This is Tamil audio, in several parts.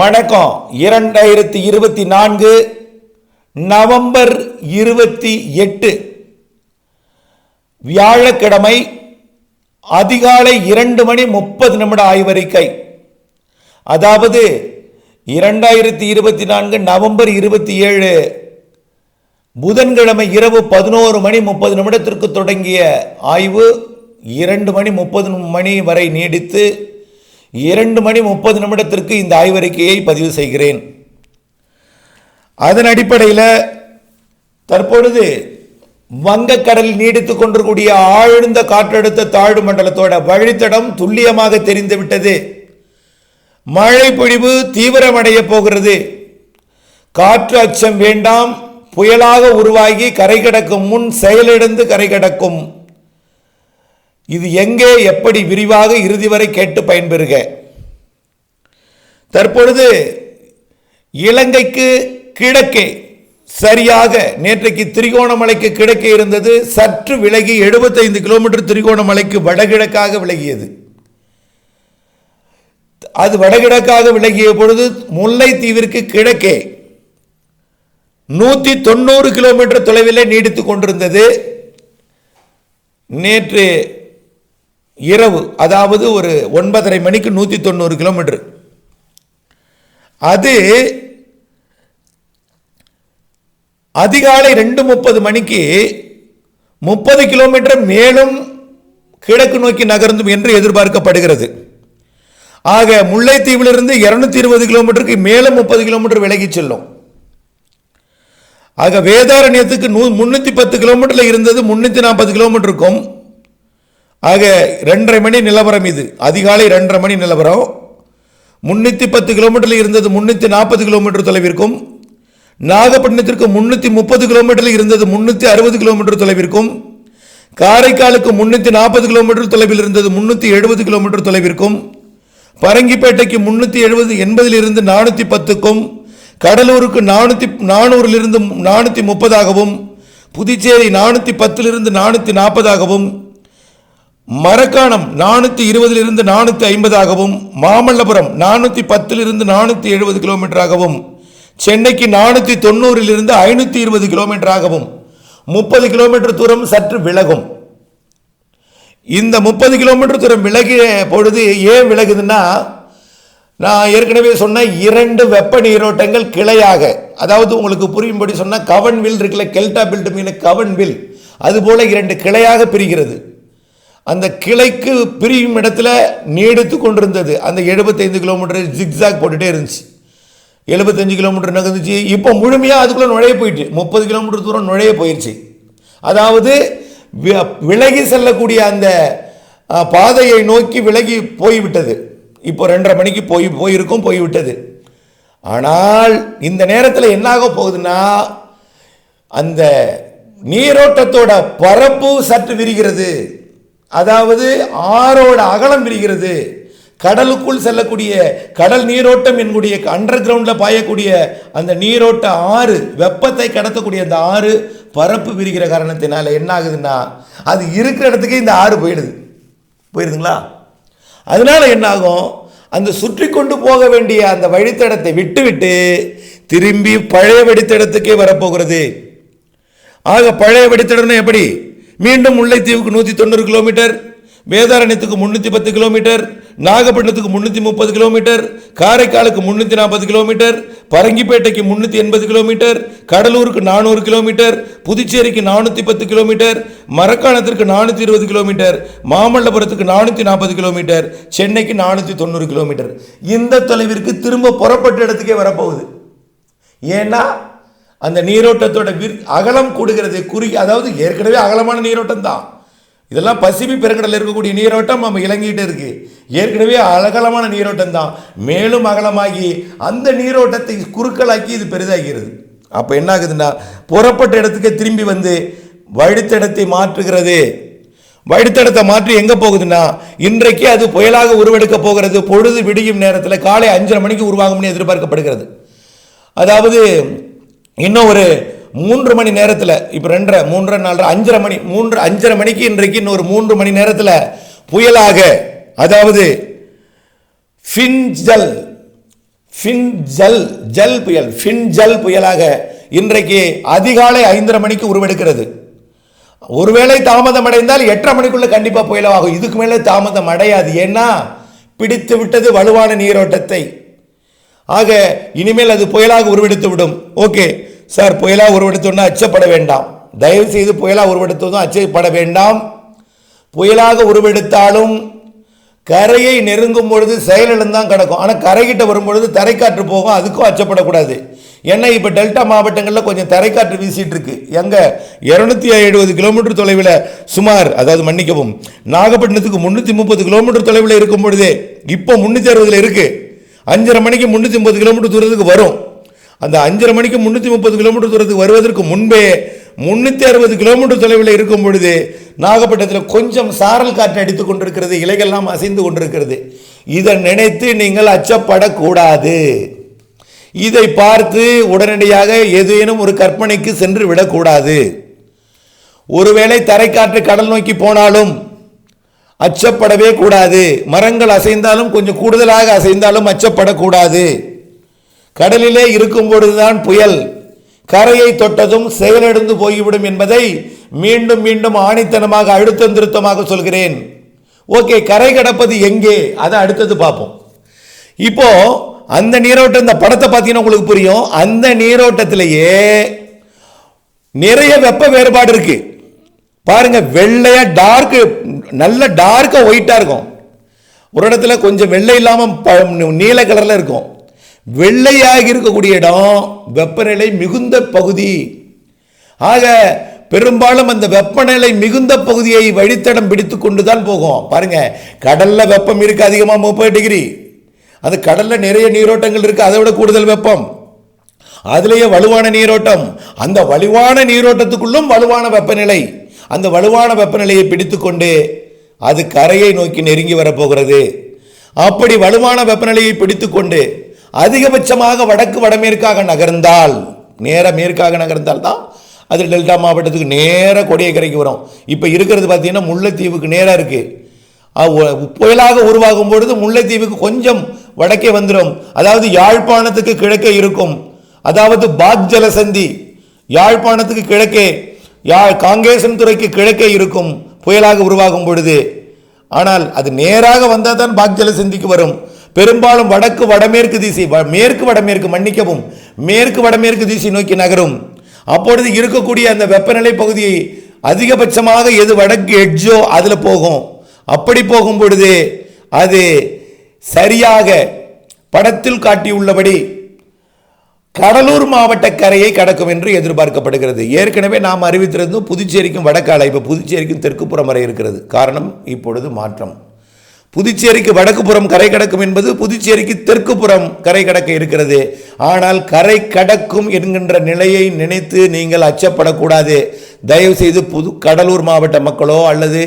வணக்கம். 2024 நவம்பர் 28 வியாழக்கிழமை அதிகாலை 2:30 ஆய்வறிக்கை. அதாவது 2024 நவம்பர் 27 புதன்கிழமை இரவு 11:30 தொடங்கிய ஆய்வு 2:30 வரை நீடித்து 2:30 இந்த ஆய்வறிக்கையை பதிவு செய்கிறேன். அதன் அடிப்படையில் தற்பொழுது வங்கக்கடலில் நீடித்துக் கொண்டிருக்கூடிய ஆழ்ந்த காற்றழுத்த தாழ்வு மண்டலத்தோட வழித்தடம் துல்லியமாக தெரிந்துவிட்டது. மழை பொழிவு தீவிரமடைய போகிறது. காற்று அச்சம் வேண்டாம். புயலாக உருவாகி கரை கடக்கும் முன் செயலிழந்து கரை கடக்கும். இது எங்கே எப்படி விரிவாக இறுதி வரை கேட்டு பயன்பெறுக. தற்பொழுது இலங்கைக்கு கிழக்கே சரியாக நேற்றைக்கு திரிகோணமலைக்கு கிழக்கே இருந்தது. சற்று விலகி 75 கிலோமீட்டர் திரிகோணமலைக்கு வடகிழக்காக விலகியது. அது வடகிழக்காக விலகிய பொழுது முல்லைத்தீவிற்கு கிழக்கே 190 கிலோமீட்டர் தொலைவில் நீடித்துக் கொண்டிருந்தது. நேற்று இரவு அதாவது ஒரு 9:30 மணிக்கு 190 கிலோமீட்டர். அது அதிகாலை 2:30 மணிக்கு 30 கிலோமீட்டர் மேலும் கிழக்கு நோக்கி நகர்ந்தும் என்று எதிர்பார்க்கப்படுகிறது. ஆக முல்லைத்தீவிலிருந்து 220 கிலோமீட்டருக்கு மேலும் 30 கிலோமீட்டர் விலகி செல்லும். ஆக வேதாரண்யத்துக்கு 310 கிலோமீட்டரில் இருந்தது 340 கிலோமீட்டருக்கும். ஆக 2:30 மணி நிலவரம். இது அதிகாலை 2:30 மணி நிலவரம். 310 கிலோமீட்டரில் இருந்தது 340 கிலோமீட்டர் தொலைவிற்கும். நாகப்பட்டினத்திற்கு 330 கிலோமீட்டரில் இருந்தது 360 கிலோமீட்டர் தொலைவிற்கும். காரைக்காலுக்கு 340 கிலோமீட்டர் தொலைவில் இருந்தது 370 கிலோமீட்டர் தொலைவிற்கும். பரங்கிப்பேட்டைக்கு 380 இருந்து 410க்கும். கடலூருக்கு 400 இருந்து 430ஆகவும். புதுச்சேரி 410 440ஆகவும். மரக்காணம் 420 இருந்து 450ஆகவும். மாமல்லபுரம் 410 இருந்து 470 கிலோமீட்டராகவும். சென்னைக்கு 490 இருந்து 520 கிலோமீட்டராகவும் 30 கிலோமீட்டர் தூரம் சற்று விலகும். இந்த 30 கிலோமீட்டர் தூரம் விலகிய பொழுது ஏன் விலகுதுன்னா, நான் ஏற்கனவே சொன்ன 2 வெப்ப நீரோட்டங்கள் கிளையாக, அதாவது உங்களுக்கு புரியும்படி சொன்னால் கவன் வில் இருக்குல்ல, கெல்டா பில்ட் மீன் கவன் வில், அதுபோல 2 கிளையாக பிரிகிறது. அந்த கிளைக்கு பிரியும் இடத்துல நீடித்து கொண்டிருந்தது. அந்த 75 கிலோமீட்டர் ஜிக்ஸாக் போட்டுகிட்டே இருந்துச்சு. 75 கிலோமீட்டர் நகர்ந்துச்சு. இப்போ முழுமையாக அதுக்குள்ளே நுழைய போயிட்டு 30 கிலோமீட்டர் தூரம் நுழைய போயிடுச்சு. அதாவது விலகி செல்லக்கூடிய அந்த பாதையை நோக்கி விலகி போய்விட்டது. இப்போ 2:30 மணிக்கு போய்விட்டது. ஆனால் இந்த நேரத்தில் என்னாக போகுதுன்னா, அந்த நீரோட்டத்தோட பரப்பு சற்று விரிகிறது. அதாவது ஆறோட அகலம் விரிகிறது. கடலுக்குள் செல்லக்கூடிய கடல் நீரோட்டம் என்னுடைய அண்டர் கிரவுண்டில் பாயக்கூடிய அந்த நீரோட்ட ஆறு, வெப்பத்தை கடத்தக்கூடிய அந்த ஆறு பரப்பு விரிகிற காரணத்தினால என்ன ஆகுதுன்னா, அது இருக்கிற இடத்துக்கே இந்த ஆறு போயிடுதுங்களா. அதனால என்ன ஆகும், அந்த சுற்றி கொண்டு போக வேண்டிய அந்த வழித்தடத்தை விட்டு திரும்பி பழைய வழித்தடத்துக்கே வரப்போகிறது. ஆக பழைய வழித்தடம் எப்படி, மீண்டும் முல்லைத்தீவுக்கு 190 கிலோமீட்டர், வேதாரண்யத்துக்கு 310 கிலோமீட்டர், நாகப்பட்டினத்துக்கு 330 கிலோமீட்டர், காரைக்காலுக்கு 340 கிலோமீட்டர், பரங்கிப்பேட்டைக்கு 380 கிலோமீட்டர், கடலூருக்கு 400 கிலோமீட்டர், புதுச்சேரிக்கு 410 கிலோமீட்டர், மரக்காணத்திற்கு 420 கிலோமீட்டர், மாமல்லபுரத்துக்கு 440 கிலோமீட்டர், சென்னைக்கு 490 கிலோமீட்டர். இந்த தொலைவிற்கு திரும்ப புறப்பட்ட இடத்துக்கே வரப்போகுது. ஏன்னா அந்த நீரோட்டத்தோட அகலம் கூடுகிறது. அதாவது ஏற்கனவே அகலமான நீரோட்டம் தான் இதெல்லாம். பசிபிக் பெருங்கடலில் இருக்கக்கூடிய நீரோட்டம் நம்ம இலங்கிட்டு இருக்கு. ஏற்கனவே அகலமான நீரோட்டம் தான். மேலும் அகலமாகி அந்த நீரோட்டத்தை குறுக்கலாக்கி இது பெரிதாகிறது. அப்போ என்ன ஆகுதுன்னா, புறப்பட்ட இடத்துக்கு திரும்பி வந்து வழித்தடத்தை மாற்றுகிறது. வழித்தடத்தை மாற்றி எங்கே போகுதுன்னா, இன்றைக்கு அது புயலாக உருவெடுக்க போகிறது. பொழுது விடியும் நேரத்தில் காலை 5:30 மணிக்கு உருவாகும்னு எதிர்பார்க்கப்படுகிறது. அதாவது இன்னும் ஒரு 3 மணி நேரத்தில், இப்போ 2:30, 3:30, 4:30, 5:30 மணி, 5:30 மணிக்கு இன்றைக்கு இன்னொரு 3 மணி நேரத்தில் புயலாக, அதாவது ஃபின்ஜல் ஜல் புயல் ஃபின்ஜல் புயலாக இன்றைக்கு அதிகாலை 5:30 மணிக்கு உருவெடுக்கிறது. ஒருவேளை தாமதம் அடைந்தால் 8:30 மணிக்குள்ள கண்டிப்பா புயலாகும். இதுக்கு மேலே தாமதம் அடையாது. ஏன்னா பிடித்து விட்டது வலுவான நீரோட்டத்தை. ஆக இனிமேல் அது புயலாக உருவெடுத்து விடும். ஓகே சார், புயலாக உருவெடுத்தோன்னா அச்சப்பட வேண்டாம். தயவு செய்து புயலாக உருவெடுத்ததும் அச்சப்பட வேண்டாம். புயலாக உருவெடுத்தாலும் கரையை நெருங்கும் பொழுது செயலிழந்தான் கிடக்கும். ஆனால் கரைகிட்ட வரும்பொழுது தரைக்காற்று போகும், அதுக்கும் அச்சப்படக்கூடாது. ஏன்னா இப்போ டெல்டா மாவட்டங்களில் கொஞ்சம் தரைக்காற்று வீசிட்டு இருக்கு. எங்கே 270 கிலோமீட்டர் தொலைவில் சுமார், அதாவது மன்னிக்கவும், நாகப்பட்டினத்துக்கு 330 கிலோமீட்டர் தொலைவில் இருக்கும் பொழுதே இப்போ 360 இருக்கு. 5:30 மணிக்கு 350 கிலோமீட்டர் தூரத்துக்கு வரும். அந்த 5:30 மணிக்கு 330 கிலோமீட்டர் தூரத்துக்கு வருவதற்கு முன்பே 360 கிலோமீட்டர் தொலைவில் இருக்கும் பொழுது நாகப்பட்டினத்தில் கொஞ்சம் சாரல் காற்று அடித்துக் கொண்டிருக்கிறது, இலைகள்லாம் அசைந்து கொண்டிருக்கிறது. இதை நினைத்து நீங்கள் அச்சப்படக்கூடாது. இதை பார்த்து உடனடியாக ஏதேனும் ஒரு கற்பனைக்கு சென்று விடக்கூடாது. ஒருவேளை தரைக்காற்று கடல் நோக்கி போனாலும் அச்சப்படவே கூடாது. மரங்கள் அசைந்தாலும் கொஞ்சம் கூடுதலாக அசைந்தாலும் அச்சப்படக்கூடாது. கடலிலே இருக்கும் பொழுதுதான் புயல், கரையை தொட்டதும் செயலிழந்து போய்விடும் என்பதை மீண்டும் மீண்டும் ஆணித்தனமாக அழுத்தம் திருத்தமாக சொல்கிறேன். ஓகே, கரை கடப்பது எங்கே, அதை அடுத்தது பார்ப்போம். இப்போ அந்த நீரோட்டம், இந்த படத்தை பார்த்தீங்கன்னா உங்களுக்கு புரியும். அந்த நீரோட்டத்திலேயே நிறைய வெப்ப வேறுபாடு இருக்கு. பாருங்க, வெள்ளையா டார்க், நல்ல டார்க்கா ஒயிட்டா இருக்கும். ஒரு இடத்துல கொஞ்சம் வெள்ளை இல்லாம நீல கலர்ல இருக்கும். வெள்ளையாக இருக்கக்கூடிய இடம் வெப்பநிலை மிகுந்த பகுதி. ஆக பெரும்பாலும் அந்த வெப்பநிலை மிகுந்த பகுதியை வழித்தடம் பிடித்து கொண்டு தான் போகும். பாருங்க, கடல்ல வெப்பம் இருக்கு அதிகமா 30 டிகிரி. அது கடல்ல நிறைய நீரோட்டங்கள் இருக்கு, அதை விட கூடுதல் வெப்பம். அதுலேயே வலுவான நீரோட்டம், அந்த வலுவான நீரோட்டத்துக்குள்ளும் வலுவான வெப்பநிலை. அந்த வலுவான வெப்பநிலையை பிடித்து கொண்டு அது கரையை நோக்கி நெருங்கி வரப்போகிறது. அப்படி வலுவான வெப்பநிலையை பிடித்து கொண்டு அதிகபட்சமாக வடக்கு வடமேற்காக நகர்ந்தால், நேர மேற்காக நகர்ந்தால் தான் அது டெல்டா மாவட்டத்துக்கு நேர கோடியக்கரைக்கு வரும். இப்போ இருக்கிறது பார்த்தீங்கன்னா முல்லைத்தீவுக்கு நேராக இருக்கு. புயலாக உருவாகும் பொழுது முல்லைத்தீவுக்கு கொஞ்சம் வடக்கே வந்துடும். அதாவது யாழ்ப்பாணத்துக்கு கிழக்கே இருக்கும். அதாவது பாக் ஜலசந்தி யாழ்ப்பாணத்துக்கு கிழக்கே, காங்கேசன் துறைக்கு கிழக்கே இருக்கும் புயலாக உருவாகும் பொழுது. ஆனால் அது நேராக வந்தால் தான் பாக் ஜலசந்திக்கு வரும். பெரும்பாலும் வடக்கு வடமேற்கு திசை, மேற்கு வடமேற்கு, மன்னிக்கவும், மேற்கு வடமேற்கு திசை நோக்கி நகரும். அப்பொழுது இருக்கக்கூடிய அந்த வெப்பநிலை பகுதியை அதிகபட்சமாக எது வடக்கு எட்ஜோ அதில் போகும். அப்படி போகும் பொழுது அது சரியாக படத்தில் காட்டியுள்ளபடி கடலூர் மாவட்ட கரையை கடக்கும் என்று எதிர்பார்க்கப்படுகிறது. ஏற்கனவே நாம் அறிவித்திருந்தோம் புதுச்சேரிக்கும் வடக்காலை, இப்போ புதுச்சேரிக்கும் தெற்கு புறம் வரை இருக்கிறது. காரணம் இப்பொழுது மாற்றம். புதுச்சேரிக்கு வடக்கு புறம் கரை கடக்கும் என்பது புதுச்சேரிக்கு தெற்கு புறம் கரை கடக்க இருக்கிறது. ஆனால் கரை கடக்கும் என்கின்ற நிலையை நினைத்து நீங்கள் அச்சப்படக்கூடாது. தயவு செய்து கடலூர் மாவட்ட மக்களோ அல்லது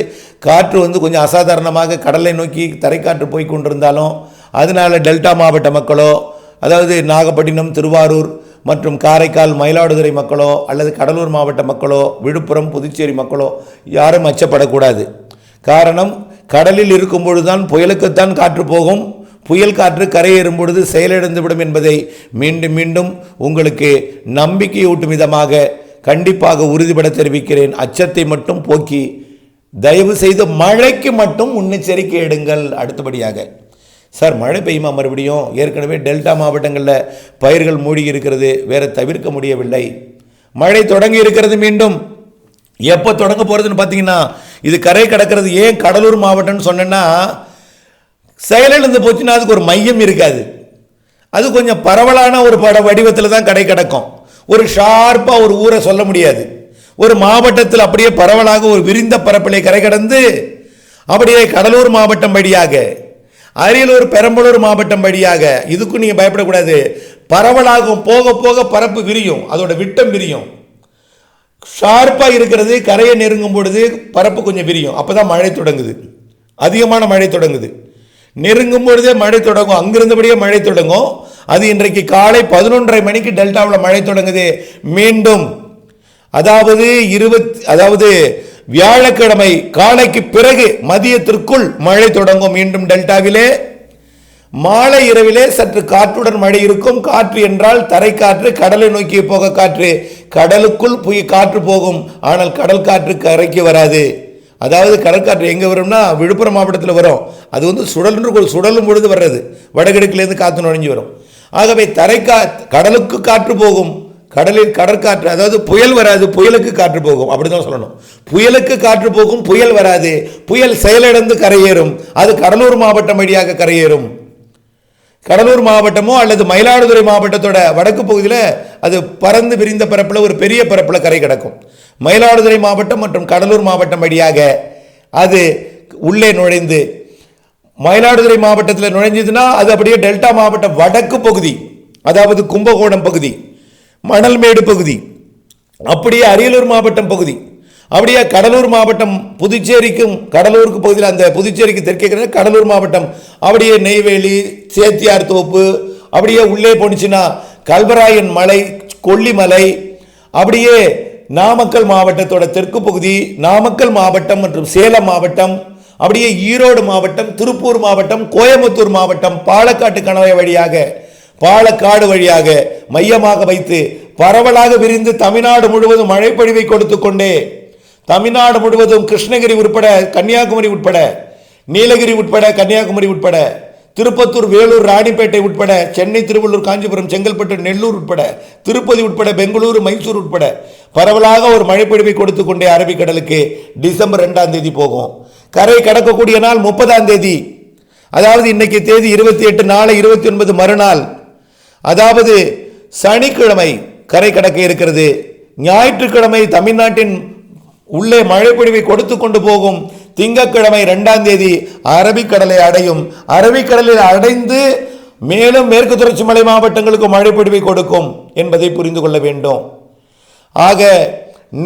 காற்று கொஞ்சம் அசாதாரணமாக கடலை நோக்கி தரைக்காற்று போய் கொண்டிருந்தாலும் அதனால டெல்டா மாவட்ட மக்களோ, அதாவது நாகப்பட்டினம், திருவாரூர் மற்றும் காரைக்கால், மயிலாடுதுறை மக்களோ அல்லது கடலூர் மாவட்ட மக்களோ, விழுப்புரம், புதுச்சேரி மக்களோ யாரும் அச்சப்படக்கூடாது. காரணம், கடலில் இருக்கும் பொழுதுதான் புயலுக்குத்தான் காற்று போகும். புயல் காற்று கரையேறும் பொழுது செயலிழந்துவிடும் என்பதை மீண்டும் மீண்டும் உங்களுக்கு நம்பிக்கையூட்டும் விதமாக கண்டிப்பாக உறுதிபட தெரிவிக்கிறேன். அச்சத்தை மட்டும் போக்கி தயவு செய்து மழைக்கு மட்டும் முன்னெச்சரிக்கை எடுங்கள். அடுத்தபடியாக, சார் மழை பெய்யுமா மறுபடியும்? ஏற்கனவே டெல்டா மாவட்டங்களில் பயிர்கள் மூழ்கி இருக்கிறது, வேற தவிர்க்க முடியவில்லை. மழை தொடங்கி இருக்கிறது. மீண்டும் எப்போ தொடங்க போகிறதுன்னு பார்த்தீங்கன்னா, இது கரை கடக்கிறது. ஏன் கடலூர் மாவட்டம்னு சொன்னேன்னா, செயலிழந்து போச்சுன்னா அதுக்கு ஒரு மையம் இருக்காது. அது கொஞ்சம் பரவலான ஒரு வடிவத்தில் தான் கடை கடக்கும். ஒரு ஷார்ப்பாக ஒரு ஊரை சொல்ல முடியாது. ஒரு மாவட்டத்தில் அப்படியே பரவலாக ஒரு விரிந்த பரப்பிலை கரை கடந்து அப்படியே கடலூர் மாவட்டம் வழியாக, அரியலூர், பெரம்பலூர் மாவட்டம் வழியாக, இதுக்கும் நீங்கள் பயப்படக்கூடாது. பரவலாகும், போக போக பரப்பு விரியும், அதோட விட்டம் விரியும். ஷார்ப்பாக இருக்கிறது, கரையை நெருங்கும் பொழுது பரப்பு கொஞ்சம் விரியும். அப்போ தான் மழை தொடங்குது, அதிகமான மழை தொடங்குது. நெருங்கும் பொழுதே மழை தொடங்கும், அங்கிருந்தபடியே மழை தொடங்கும். அது இன்றைக்கு காலை 11:30 மணிக்கு டெல்டாவில் மழை தொடங்குது. மீண்டும் அதாவது வியாழக்கிழமை காலைக்கு பிறகு மதியத்திற்குள் மழை தொடங்கும். மீண்டும் டெல்டாவிலே மாலை இரவிலே சற்று காற்றுடன் மழை இருக்கும். காற்று என்றால் தரை காற்று, கடலை நோக்கி போக காற்று. கடலுக்குள் காற்று போகும், ஆனால் கடல் காற்று கரைக்கு வராது. அதாவது கடற்காற்று எங்கே வரும்னா விழுப்புரம் மாவட்டத்தில் வரும். அது வந்து சுழலும் பொழுது வர்றது, வடகிழக்கிலேருந்து காற்று நுழைஞ்சு வரும். ஆகவே கடலுக்கு காற்று போகும், கடலில் கடற்காற்று, அதாவது புயல் வராது, புயலுக்கு காற்று போகும், அப்படிதான் சொல்லணும். புயலுக்கு காற்று போகும், புயல் வராது. புயல் செயலிழந்து கரையேறும், அது கடலூர் மாவட்டம் வழியாக கரையேறும். கடலூர் மாவட்டமோ அல்லது மயிலாடுதுறை மாவட்டத்தோட வடக்கு பகுதியில் அது பறந்து விரிந்த பரப்பில் ஒரு பெரிய பரப்பில் கரை கிடக்கும். மயிலாடுதுறை மாவட்டம் மற்றும் கடலூர் மாவட்டம் வழியாக அது உள்ளே நுழைந்து மயிலாடுதுறை மாவட்டத்தில் நுழைஞ்சதுன்னா அது அப்படியே டெல்டா மாவட்டம் வடக்கு பகுதி, அதாவது கும்பகோணம் பகுதி, மணல்மேடு பகுதி, அப்படியே அரியலூர் மாவட்டம் பகுதி, அப்படியே கடலூர் மாவட்டம் புதுச்சேரிக்கும் கடலூருக்கு பகுதியில் அந்த புதுச்சேரிக்கு தெற்கே கடலூர் மாவட்டம், அப்படியே நெய்வேலி, சேத்தியார் தோப்பு, அப்படியே உள்ளே போனிச்சுன்னா கல்வராயன் மலை, கொல்லிமலை, அப்படியே நாமக்கல் மாவட்டத்தோட தெற்கு பகுதி, நாமக்கல் மாவட்டம் மற்றும் சேலம் மாவட்டம், அப்படியே ஈரோடு மாவட்டம், திருப்பூர் மாவட்டம், கோயம்புத்தூர் மாவட்டம், பாலக்காட்டு கணவாய் வழியாக பாலக்காடு வழியாக மையமாக வைத்து பரவலாக விரிந்து தமிழ்நாடு முழுவதும் மழைப்பொழிவை கொடுத்து கொண்டே தமிழ்நாடு முழுவதும் கிருஷ்ணகிரி உட்பட கன்னியாகுமரி உட்பட நீலகிரி உட்பட கன்னியாகுமரி உட்பட திருப்பத்தூர், வேலூர், ராணிப்பேட்டை உட்பட சென்னை, திருவள்ளூர், காஞ்சிபுரம், செங்கல்பட்டு, நெல்லூர் உட்பட திருப்பதி உட்பட பெங்களூரு, மைசூர் உட்பட பரவலாக ஒரு மழைப்பொழிவை கொடுத்து கொண்டே அரபிக்கடலுக்கு டிசம்பர் 2ஆம் தேதி போகும். கரை கடக்கக்கூடிய நாள் 30ஆம் தேதி, அதாவது இன்னைக்கு தேதி 28, நாளை 29, மறுநாள் அதாவது சனிக்கிழமை கரை கடக்க இருக்கிறது. ஞாயிற்றுக்கிழமை தமிழ்நாட்டின் உள்ளே மழைப்பொழிவை கொடுத்து கொண்டு போகும். திங்கட்கிழமை 2ஆம் தேதி அரபிக்கடலை அடையும். அரபிக்கடலில் அடைந்து மேலும் மேற்கு தொடர்ச்சி மலை மாவட்டங்களுக்கு மழைப்பொழிவை கொடுக்கும் என்பதை புரிந்து கொள்ள வேண்டும். ஆக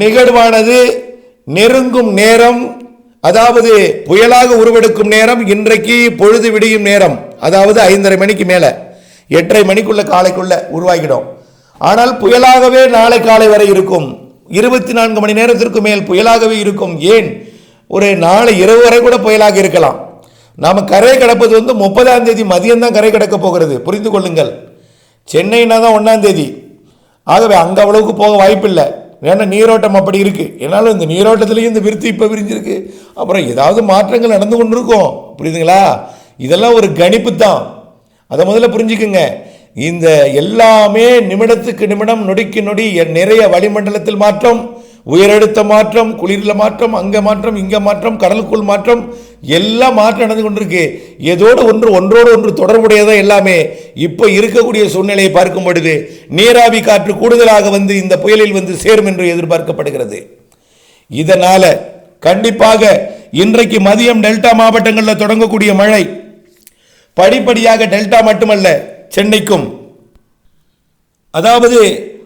நிகழ்வானது நெருங்கும் நேரம், அதாவது புயலாக உருவெடுக்கும் நேரம் இன்றைக்கு பொழுது விடியும் நேரம், அதாவது 5:30 மணிக்கு மேலே 8:30 மணிக்குள்ள காலைக்குள்ள உருவாகிடும். ஆனால் புயலாகவே நாளை காலை வரை இருக்கும். 24 மணி நேரத்திற்கு மேல் புயலாகவே இருக்கும். ஏன், ஒரு நாளை இரவு வரை கூட புயலாக இருக்கலாம். நாம் கரை கடப்பது 30ஆம் தேதி மதியம் தான் கரை கடக்க போகிறது, புரிந்து கொள்ளுங்கள். சென்னைனா தான் 1ஆம் தேதி. ஆகவே அங்கே அவ்வளவுக்கு போக வாய்ப்பில்லை. ஏன்னா நீரோட்டம் அப்படி இருக்கு. என்னாலும் இந்த நீரோட்டத்திலையும் இந்த விருத்தி இப்போ விரிஞ்சிருக்கு. அப்புறம் ஏதாவது மாற்றங்கள் நடந்து கொண்டு இருக்கும், புரியுதுங்களா? இதெல்லாம் ஒரு கணிப்பு தான், அதை முதல்ல புரிஞ்சுக்குங்க. இந்த எல்லாமே நிமிடத்துக்கு நிமிடம், நொடிக்கு நொடி நிறைய வளிமண்டலத்தில் மாற்றம், உயரழுத்த மாற்றம், குளிரில் மாற்றம், அங்கே மாற்றம், இங்கே மாற்றம், கடலுக்குள் மாற்றம், எல்லாம் மாற்றம் நடந்து கொண்டிருக்கு. ஏதோடு ஒன்றோடு ஒன்று தொடர்புடையதான் எல்லாமே. இப்போ இருக்கக்கூடிய சூழ்நிலையை பார்க்கும் பொழுது நீராவி காற்று கூடுதலாக வந்து இந்த புயலில் வந்து சேரும் என்று எதிர்பார்க்கப்படுகிறது. இதனால கண்டிப்பாக இன்றைக்கு மதியம் டெல்டா மாவட்டங்களில் தொடங்கக்கூடிய மழை படிப்படியாக டெல்டா மட்டுமல்ல, சென்னைக்கும், அதாவது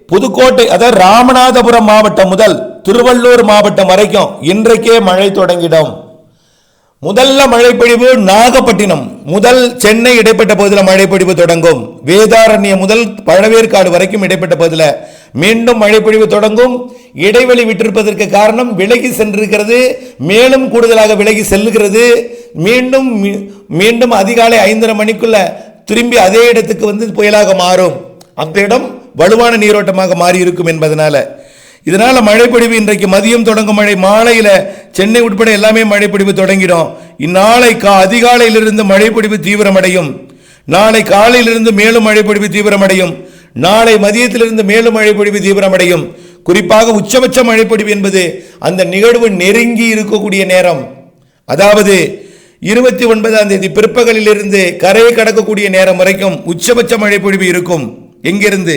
புதுக்கோட்டை, அதாவது ராமநாதபுரம் மாவட்டம் முதல் திருவள்ளூர் மாவட்டம் வரைக்கும் இன்றைக்கே மழை தொடங்கிடும். முதல்ல மழைப்பொழிவு நாகப்பட்டினம் முதல் சென்னை இடைப்பட்ட பகுதியில் மழைப்பொழிவு தொடங்கும். வேதாரண்யம் முதல் பழவேற்காடு வரைக்கும் இடைப்பட்ட பகுதியில் மீண்டும் மழைப்பொழிவு தொடங்கும். இடைவெளி விட்டிருப்பதற்கு காரணம் விலகி சென்றிருக்கிறது, மேலும் கூடுதலாக விலகி செல்லுகிறது. மீண்டும் மீண்டும் அதிகாலை 5:30 மணிக்குள்ள திரும்பி அதே இடத்துக்கு வந்து புயலாக மாறும். அந்த இடம் வலுவான நீரோட்டமாக மாறி இருக்கும் என்பதனால இதனால மழைப்பொழிவு இன்றைக்கு மதியம் தொடங்கும் மழை, மாலையில் சென்னை உட்பட எல்லாமே மழைப்பொழிவு தொடங்கிடும். இந்நாளை அதிகாலையிலிருந்து மழைப்பொழிவு தீவிரமடையும். நாளை காலையிலிருந்து மேலும் மழைப்பொழிவு தீவிரமடையும். நாளை மதியத்திலிருந்து மேலும் மழைப்பொழிவு தீவிரமடையும். குறிப்பாக உச்சபட்ச மழைப்பொழிவு என்பது அந்த நிகழ்வு நெருங்கி இருக்கக்கூடிய நேரம், அதாவது 29ஆம் தேதி பிற்பகலில் இருந்து கரையை கடக்கக்கூடிய நேரம் வரைக்கும் உச்சபட்ச மழைப்பொழிவு இருக்கும். எங்கிருந்து?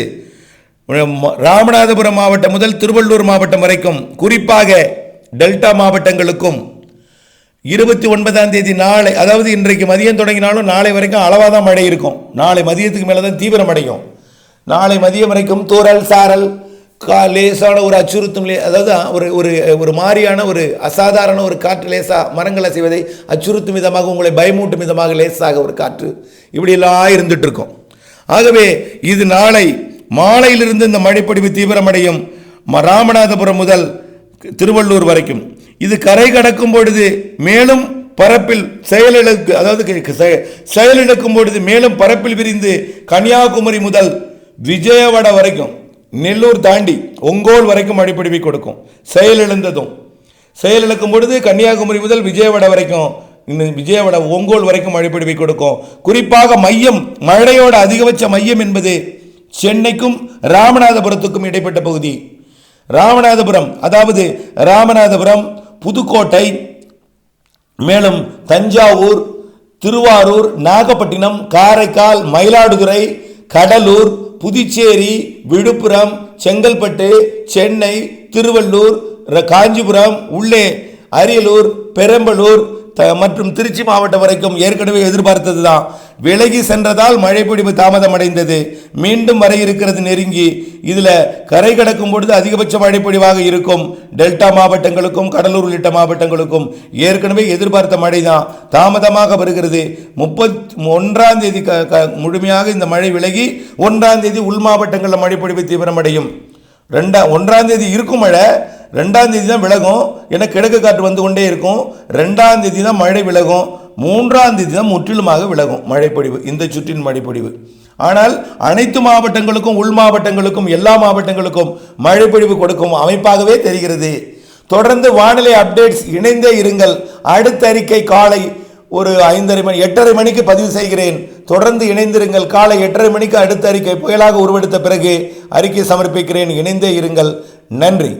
ராமநாதபுரம் மாவட்டம் முதல் திருவள்ளூர் மாவட்டம் வரைக்கும், குறிப்பாக டெல்டா மாவட்டங்களுக்கும் 29ஆம் தேதி நாளை, அதாவது இன்றைக்கு மதியம் தொடங்கினாலும் நாளை வரைக்கும் அளவாதான் மழை இருக்கும். நாளை மதியத்துக்கு மேலே தான் தீவிரமடையும். நாளை மதியம் வரைக்கும் தூறல், சாரல், லேசான ஒரு அச்சுறுத்தும், அதாவது ஒரு ஒரு மாதிரியான ஒரு அசாதாரண ஒரு காற்று லேசாக மரங்களை செய்வதை அச்சுறுத்தும் விதமாக, உங்களை பயமூட்டும் விதமாக லேசாக ஒரு காற்று இப்படியெல்லாம் இருந்துட்டு இருக்கும். ஆகவே இது நாளை மாலையிலிருந்து இந்த மழைப்பொழிவு தீவிரமடையும். ராமநாதபுரம் முதல் திருவள்ளூர் வரைக்கும் இது கரை கடக்கும் பொழுது மேலும் பரப்பில் செயலிழக்கு, அதாவது செயலிழக்கும் பொழுது மேலும் பரப்பில் விரிந்து கன்னியாகுமரி முதல் விஜயவாடா வரைக்கும், நெல்லூர் தாண்டி ஒங்கோல் வரைக்கும் மழைப்பொழிவை கொடுக்கும். செயலிழக்கும் பொழுது கன்னியாகுமரி முதல் விஜயவாடா வரைக்கும், விஜயவாடா ஒங்கோல் வரைக்கும் மழைப்பொழிவை கொடுக்கும். குறிப்பாக மையம், மழையோட அதிகபட்ச மையம் என்பது சென்னைக்கும் ராமநாதபுரத்துக்கும் இடைப்பட்ட பகுதி. ராமநாதபுரம், அதாவது ராமநாதபுரம், புதுக்கோட்டை, மேலும் தஞ்சாவூர், திருவாரூர், நாகப்பட்டினம், காரைக்கால், மயிலாடுதுறை, கடலூர், புதுச்சேரி, விழுப்புரம், செங்கல்பட்டு, சென்னை, திருவள்ளூர், காஞ்சிபுரம், உள்ளே அரியலூர், பெரம்பலூர் மற்றும் திருச்சி மாவட்டம் வரைக்கும் ஏற்கனவே எதிர்பார்த்தது தான். விலகி சென்றதால் மழைப்பொழிவு தாமதமடைந்தது. மீண்டும் வர இருக்கிறது நெருங்கி. இதில் கரை கடக்கும் பொழுது அதிகபட்ச மழைப்பொழிவாக இருக்கும். டெல்டா மாவட்டங்களுக்கும் கடலூர் உள்ளிட்ட மாவட்டங்களுக்கும் ஏற்கனவே எதிர்பார்த்த மழை தான் தாமதமாக வருகிறது. 31ஆம் தேதி முழுமையாக இந்த மழை விலகி 1ஆம் தேதி உள் மாவட்டங்களில் மழைப்பொழிவு தீவிரமடையும். 1ஆம் தேதி இருக்கும் மழை, 2ஆம் தேதி தான் விலகும். ஏன்னா கிழக்கு காற்று வந்து கொண்டே இருக்கும். 2ஆம் தேதி தான் மழை விலகும். 3ஆம் தேதி தான் முற்றிலுமாக விலகும் மழைப்பொழிவு, இந்த சுற்றின் மழைப்பொழிவு. ஆனால் அனைத்து மாவட்டங்களுக்கும் உள் மாவட்டங்களுக்கும் எல்லா மாவட்டங்களுக்கும் மழைப்பொழிவு கொடுக்கும் அமைப்பாகவே தெரிகிறது. தொடர்ந்து வானிலை அப்டேட்ஸ் இணைந்தே இருங்கள். அடுத்த அறிக்கை காலை ஒரு 8:30 மணிக்கு பதிவு செய்கிறேன். தொடர்ந்து இணைந்திருங்கள். காலை 8:30 மணிக்கு அடுத்த அறிக்கை புயலாக உருவெடுத்த பிறகு அறிக்கை சமர்ப்பிக்கிறேன். இணைந்தே இருங்கள். நன்றி.